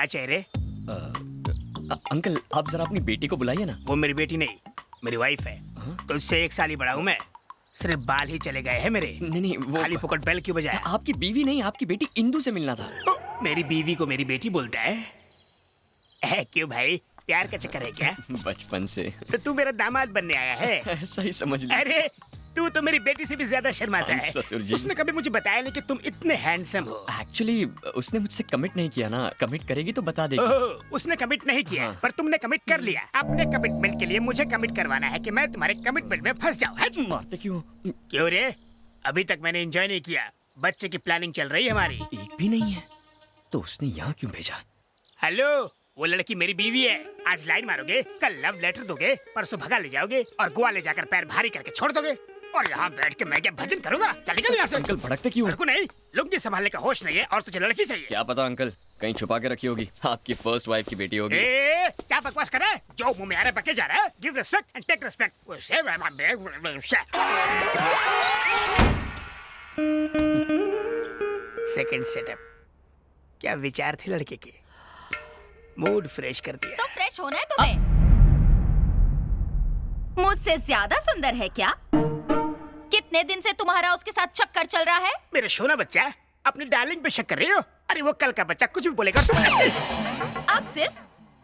क्या चेहरे? अंकल आप जरा अपनी बेटी को बुलाइए ना। वो मेरी बेटी नहीं, मेरी वाइफ है। तो उससे 1 साल ही बड़ा हूँ मैं। सिर्फ बाल ही चले गए हैं मेरे। नहीं वो खाली पुकट बेल क्यों बजाया? आपकी बीवी नहीं, आपकी बेटी इंदु से मिलना था। मेरी बीवी को मेरी बेटी बोलता है क्यों भाई, प्यार का चक्कर है क्या? बचपन से। तो तू मेरा दामाद बनने आया है? ऐसा ही समझ लीजिए। अरे तू तो मेरी बेटी से भी ज्यादा शर्माता है। ससुर जी। उसने कभी मुझे बताया नहीं कि तुम इतने हैंडसम हो। एक्चुअली उसने मुझसे कमिट नहीं किया ना, कमिट करेगी तो बता देगी। ओह, उसने कमिट नहीं किया। हाँ। पर तुमने कमिट कर लिया। अपने कमिटमेंट के लिए मुझे कमिट करवाना है कि मैं तुम्हारे कमिटमेंट में फंस जाऊं। मारते क्यों? क्यों रे? अभी तक मैंने एंजॉय नहीं किया। बच्चे की प्लानिंग चल रही है हमारी। एक भी नहीं है तो उसने यहाँ क्यों भेजा? हेलो, वो लड़की मेरी बीवी है। आज लाइन मारोगे, कल लव लेटर दोगे, परसों भगा ले जाओगे और गोवा ले जाकर पैर भारी करके छोड़ दोगे। और यहाँ बैठ के मैं क्या भजन करूंगा? चलेगा यहाँ से। अंकल भड़कते क्यों? लड़को नहीं, लुंगी संभालने का होश नहीं है और तुझे लड़की चाहिए। क्या पता अंकल, कहीं छुपा के रखी होगी, आपकी फर्स्ट वाइफ की बेटी होगी। क्या बकवास कर रहा है? जो मुंह में आ रहा है बके जा रहा है। Give respect and take respect. Second setup. क्या विचार थे लड़के के? मूड फ्रेश कर दिया। तो फ्रेश होना है तुम्हें? मुझसे ज्यादा सुंदर है क्या? कितने दिन से तुम्हारा उसके साथ चक्कर चल रहा है? मेरे सोना बच्चा, अपनी डार्लिंग पे शक कर रही हो? अरे वो कल का बच्चा कुछ भी बोलेगा तुम। अब सिर्फ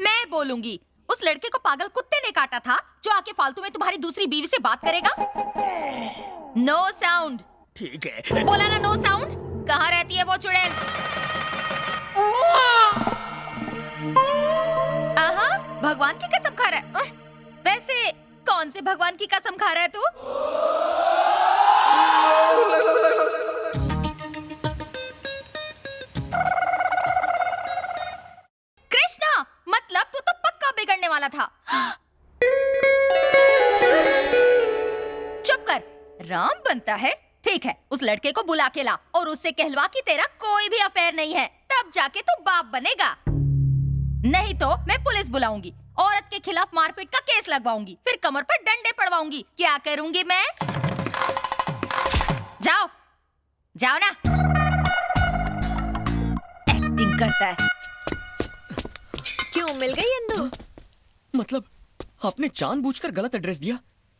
मैं बोलूंगी। उस लड़के को पागल कुत्ते ने काटा था जो आके फालतू में तुम्हारी दूसरी बीवी से बात करेगा। No sound. ठीक है। बोला ना नो साउंड। कहाँ रहती है वो चुड़ैल? आहा, भगवान की कसम खा रहा है। वैसे कौन से भगवान की कसम खा रहा है तू? कृष्णा, मतलब तू तो पक्का बिगड़ने वाला था। चुप कर। राम बनता है? ठीक है, उस लड़के को बुला के ला और उससे कहलवा कि तेरा कोई भी अफेयर नहीं है, तब जाके तू बाप बनेगा। नहीं तो मैं पुलिस बुलाऊंगी, औरत के खिलाफ मारपीट का केस लगवाऊंगी, फिर कमर पर डंडे पड़वाऊंगी। क्या करूंगी मैं? जाओ जाओ ना। एक्टिंग करता है। क्यों मिल गई इंदु? मतलब आपने जानबूझकर गलत एड्रेस दिया?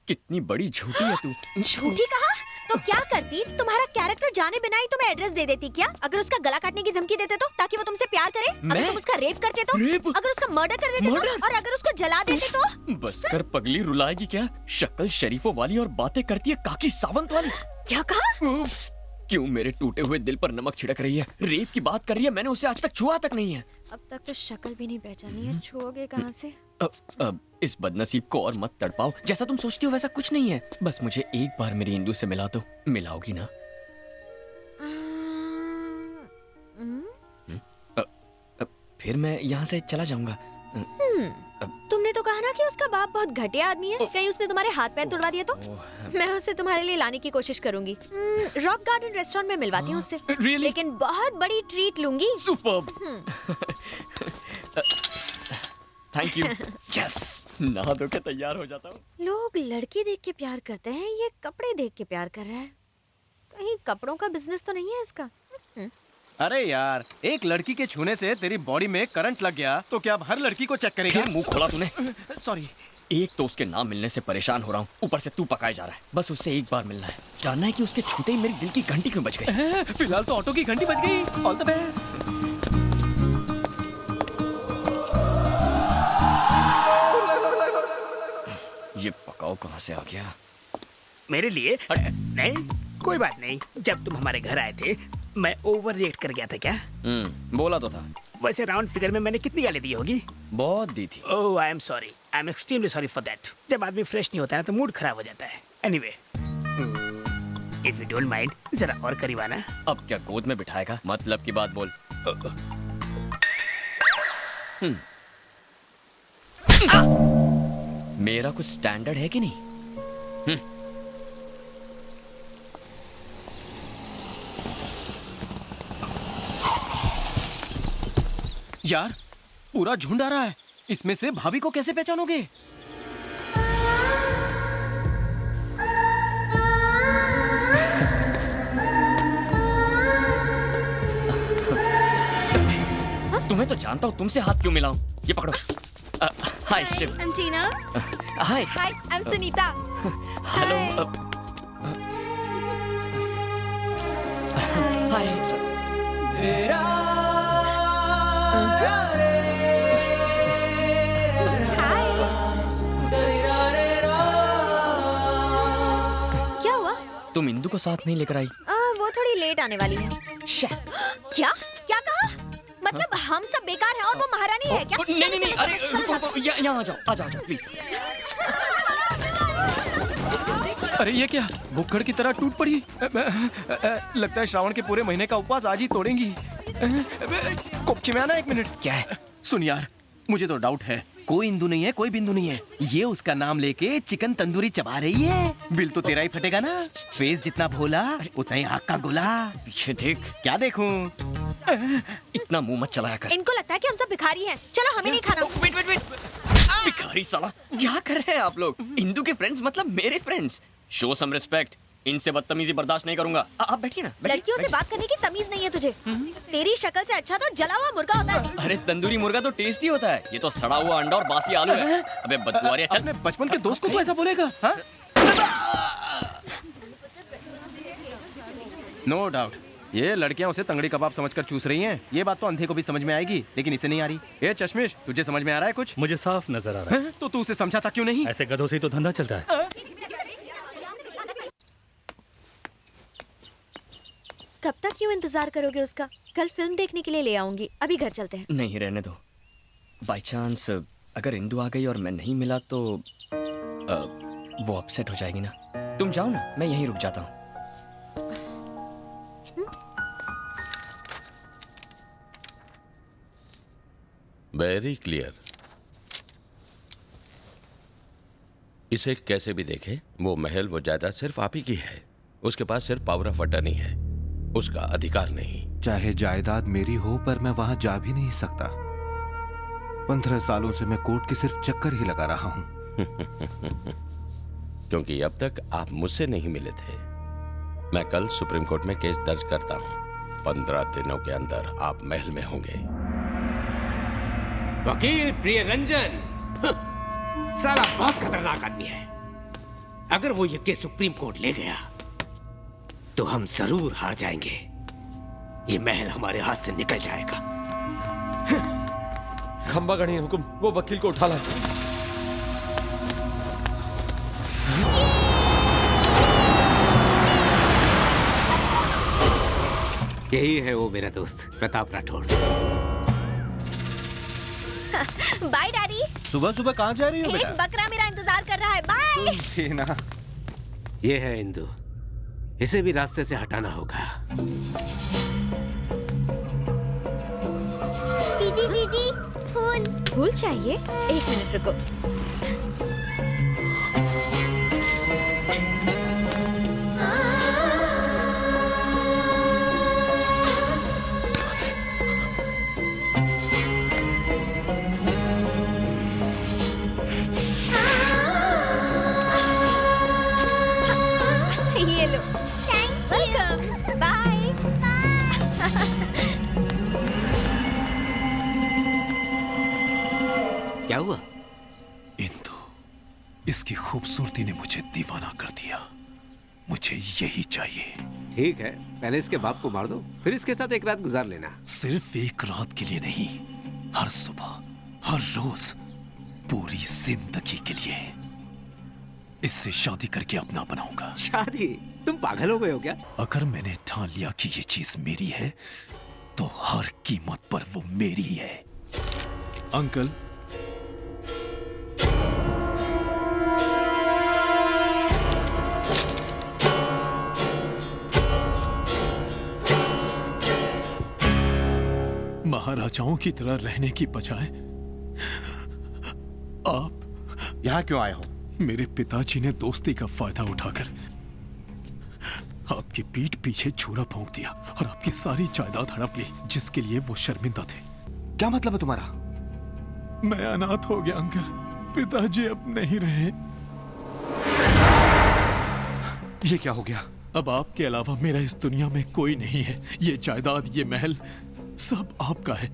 कितनी बड़ी झूठी है तू। झूठी कहा? तो क्या करती? तुम्हारा कैरेक्टर जाने बिना ही तुम्हें एड्रेस दे देती क्या? अगर उसका गला काटने की धमकी देते तो, ताकि वो तुमसे प्यार करे? अगर तुम उसका रेप करते तो? रेप? अगर उसका मर्डर कर देते तो? और अगर उसको जला देते तो? बस कर पगली, रुलाएगी क्या? शक्ल शरीफों वाली और बातें करती है काकी सावंत वाली। क्या कहा? क्यों मेरे टूटे हुए दिल पर नमक छिड़क रही है? रेप की बात कर रही है, मैंने उसे आज तक छुआ तक नहीं है। अब तक तो शक्ल भी नहीं पहचानी है, छुओगे कहाँ से? अब इस बदनसीब को और मत तड़पाओ। जैसा तुम सोचती हो वैसा कुछ नहीं है। बस मुझे एक बार मेरी इंदु से मिला दो। मिलाओगी ना? फिर मैं यहाँ से चला जाऊंगा। तुमने तो कहा ना कि उसका बाप बहुत घटिया आदमी है। कहीं उसने तुम्हारे हाथ पैर तोड़वा दिए तो? मैं उसे तुम्हारे लिए लाने की कोशिश करूंगी। रॉक गार्डन रेस्टोरेंट में मिलवाती हूँ उससे। Really? लेकिन बहुत बड़ी ट्रीट लूंगी। सुपर्ब। Thank you. यस, नहा धो के तैयार हो जाता हूँ। लोग लड़की देख के प्यार करते हैं, ये कपड़े देख के प्यार कर रहा है। कहीं कपड़ों का बिजनेस तो नहीं है इसका? अरे यार, एक लड़की के छूने से तेरी बॉडी में करंट लग गया तो क्या अब हर लड़की को चेक करेगा? फिर मुंह खोला तूने। सॉरी। एक तो उसके नाम मिलने से परेशान हो रहा हूँ, ऊपर से तू पकाए जा रहा है। बस उससे एक बार मिलना है, जानना है कि उसके छूते ही मेरी दिल की घंटी क्यों बज गई। फिलहाल तो ऑटो की घंटी बज गई। All the best. ये पकाओ कहाँ से आ गया? मेरे लिए? नहीं, कोई बात नहीं। जब तुम हमारे घर आए थे मैं ओवर रिएक्ट कर गया था क्या? बोला तो था। वैसे राउंड फिगर में मैंने कितनी गाली दी होगी? बहुत दी थी। Oh, I am sorry. I am extremely sorry for that. जब आदमी फ्रेश नहीं होता है ना तो मूड खराब हो जाता है। Anyway, if you don't mind, जरा और करीब आना। अब क्या गोद में बिठाएगा? मतलब की बात बोल। मेरा कुछ स्टैंडर्ड है कि नहीं? यार, पूरा झुंड आ रहा है। इसमें से भाभी को कैसे पहचानोगे? तुम्हें तो जानता हूँ तुमसे हाथ क्यों मिलाऊं। ये पकड़ो। Hi Shiv. I'm Tina. Hi. Hi, I'm Sunita. Hello. Hi. क्या हुआ? तुम इंदु को साथ नहीं लेकर आई। वो थोड़ी लेट आने वाली है। क्या क्या कहा? मतलब हम सब बेकार हैं और वो महारानी है क्या? नहीं नहीं, अरे रुको, यहाँ आ जाओ प्लीज। अरे ये क्या, भुक्कड़ की तरह टूट पड़ी। लगता है श्रावण के पूरे महीने का उपवास आज ही तोड़ेंगी। कोपचे में आना 1 मिनट। क्या है? सुन यार, मुझे तो डाउट है, कोई इंदु नहीं है, कोई बिंदु नहीं है। ये उसका नाम लेके चिकन तंदूरी चबा रही है। बिल तो तेरा ही फटेगा ना। फेस जितना भोला उतना ही आग का गोला। पीछे देख। क्या देखूं? इतना मुंह मत चलाया कर। इनको लगता है कि हम सब भिखारी हैं। चलो हमें नहीं खाना। वेट। भिखारी साला, क्या कर रहे हैं आप लोग? इंदु के फ्रेंड्स मतलब मेरे फ्रेंड्स। Show some respect. इनसे बदतमीजी बर्दाश्त नहीं करूंगा। आप बैठिए ना। लड़कियों से बात करने की तमीज नहीं है तुझे। तेरी शक्ल से अच्छा तो जला हुआ मुर्गा होता है। अरे तंदूरी मुर्गा तो टेस्टी होता है, ये तो सड़ा हुआ अंडा और बासी आलू है। अबे बदबुआरिया, चल। अपने बचपन के दोस्त को तो ऐसा बोलेगा? नो डाउट ये लड़कियां उसे तंगड़ी कबाब समझकर चूस रही हैं। ये बात तो अंधे को भी समझ में आएगी, लेकिन इसे नहीं आ रही। ए चश्मिश, तुझे समझ में आ रहा है कुछ? मुझे साफ नजर आ रहा है। तो तू उसे समझाता क्यों नहीं? ऐसे गधों से ही तो धंधा चलता है। कब तक क्यों इंतजार करोगे उसका? कल फिल्म देखने के लिए ले आऊंगी। अभी घर चलते हैं। नहीं, रहने दो। बाय चांस अगर इंदु आ गई और मैं नहीं मिला तो वो अपसेट हो जाएगी ना। तुम जाओ ना, मैं यहीं रुक जाता हूँ। Very clear. इसे कैसे भी देखें, वो महल, वो जायदाद सिर्फ आप ही की है। उसके पास सिर्फ पावर ऑफ अटर्नी है, उसका अधिकार नहीं। चाहे जायदाद मेरी हो, पर मैं वहां जा भी नहीं सकता। 15 सालों से मैं कोर्ट के सिर्फ चक्कर ही लगा रहा हूं। क्योंकि अब तक आप मुझसे नहीं मिले थे। मैं कल सुप्रीम कोर्ट में केस दर्ज करता हूं। 15 दिनों के अंदर आप महल में होंगे। वकील प्रियरंजन साला बहुत खतरनाक आदमी है। अगर वो ये केस सुप्रीम कोर्ट ले गया तो हम जरूर हार जाएंगे। ये महल हमारे हाथ से निकल जाएगा। खंबा गणी हुकुम, वो वकील को उठा लाए। यही है वो मेरा दोस्त प्रताप राठौड़। Bye daddy. सुबह सुबह कहाँ जा रही हो एक बेटा? बकरा मेरा इंतजार कर रहा है। बाय। टीना, ये है इंदु, इसे भी रास्ते से हटाना होगा। दीदी फूल। फूल चाहिए? 1 मिनट रुको। ये लो। Thank you. बाय। क्या हुआ? इंदु, इसकी खूबसूरती ने मुझे दीवाना कर दिया। मुझे यही चाहिए। ठीक है, पहले इसके बाप को मार दो, फिर इसके साथ एक रात गुजार लेना। सिर्फ एक रात के लिए नहीं, हर सुबह, हर रोज, पूरी जिंदगी के लिए। इससे शादी करके अपना बनाऊंगा। शादी? तुम पागल हो गए हो क्या? अगर मैंने ठान लिया कि ये चीज मेरी है, तो हर कीमत पर वो मेरी है। अंकल, महाराजाओं की तरह रहने की बजाय आप यहाँ क्यों आए हो? मेरे पिताजी ने दोस्ती का फायदा उठाकर आपकी पीठ पीछे छुरा भोंक दिया और आपकी सारी जायदाद हड़प ली, जिसके लिए वो शर्मिंदा थे। क्या मतलब है तुम्हारा? मैं अनाथ हो गया अंकल। पिताजी अब नहीं रहे। ये क्या हो गया? अब आपके अलावा मेरा इस दुनिया में कोई नहीं है। ये जायदाद, ये महल सब आपका है।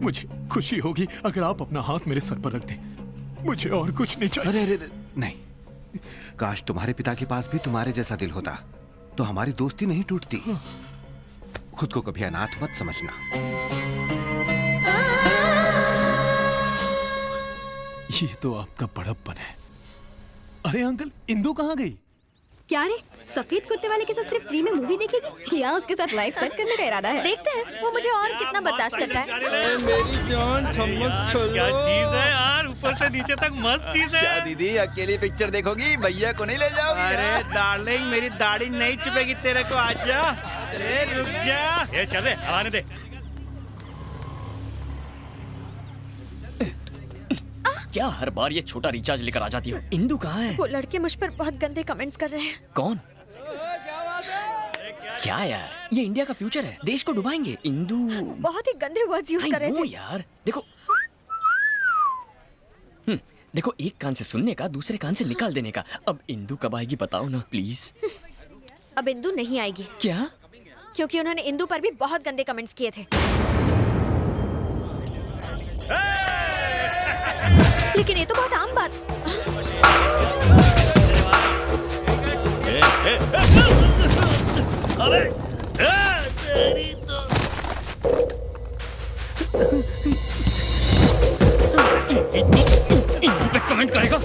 मुझे खुशी होगी अगर आप अपना हाथ मेरे सर पर रख दें। मुझे और कुछ नहीं चाहिए। अरे नहीं, काश तुम्हारे पिता के पास भी तुम्हारे जैसा दिल होता तो हमारी दोस्ती नहीं टूटती। खुद को कभी अनाथ मत समझना। ये तो आपका बड़प्पन है। अरे अंकल, इंदु कहाँ गई? क्या रे, सफेद कुर्ते वाले के साथ सिर्फ फ्री में मूवी देखेगी या उसके साथ लाइफ सेट करने का इरादा है? देखते हैं वो मुझे और कितना बर्दाश्त करता है। मेरी जान चमक चलो। क्या चीज है यार, ऊपर से नीचे तक मस्त चीज है। क्या दीदी अकेली पिक्चर देखोगी? भैया को नहीं ले जाओगी? अरे डार्लिंग, मेरी दाढ़ी नहीं चुपेगी तेरे को। आजा, अरे रुक जा। ये चल रे, आने दे। क्या हर बार ये छोटा रिचार्ज लेकर आ जाती हो? इंदु कहाँ है? वो लड़के मुझ पर बहुत गंदे कमेंट्स कर रहे हैं। कौन? क्या यार, ये इंडिया का फ्यूचर है, देश को डुबाएंगे। इंदु बहुत ही गंदे वर्ड्स यूज कर रहे थे। यार देखो, देखो, एक कान से सुनने का, दूसरे कान से निकाल देने का। अब इंदु कब आएगी बताओ ना प्लीज। अब इंदु नहीं आएगी। क्या? क्योंकि उन्होंने इंदु पर भी बहुत गंदे कमेंट्स किए थे। लेकिन ये तो बहुत आम बात। अरे तेरी तो इंदु पे कमेंट करेगा?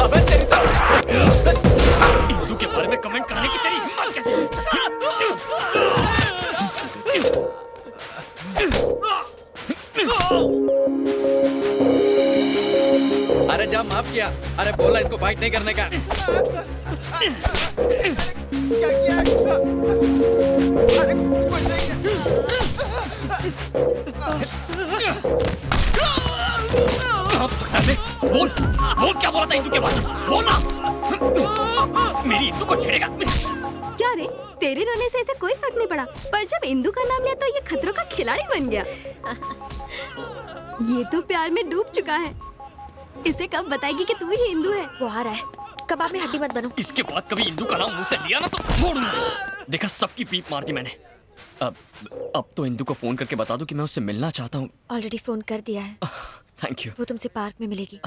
अबे तेरी तो इंदु के बारे में कमेंट करने की तेरी हिम्मत कैसे? अरे जा, माफ किया। अरे बोला इसको फाइट नहीं करने का। क्या किया? अरे कुछ नहीं बोल, बोल क्या बोला था इंदु के बारे में? बोल ना। मेरी इंदु को छेड़ेगा? क्या रे, तेरे रोने से इसे कोई फर्क नहीं पड़ा, पर जब इंदु का नाम लिया तो ये खतरों का खिलाड़ी बन गया। ये तो प्यार में डूब चुका है। इसे कब बताएगी कि तू ही इंदु है? वो आ रहा है, कबाब में हड्डी मत बनो। इसके बाद कभी इंदु का नाम मुंह से लिया ना तो छोड़ूंगा। देखा, सबकी पीप मार दी मैंने। अब तो इंदु को फोन करके बता दूं कि मैं उससे मिलना चाहता हूँ। ऑलरेडी फोन कर दिया है। Thank you. वो तुमसे पार्क में मिलेगी।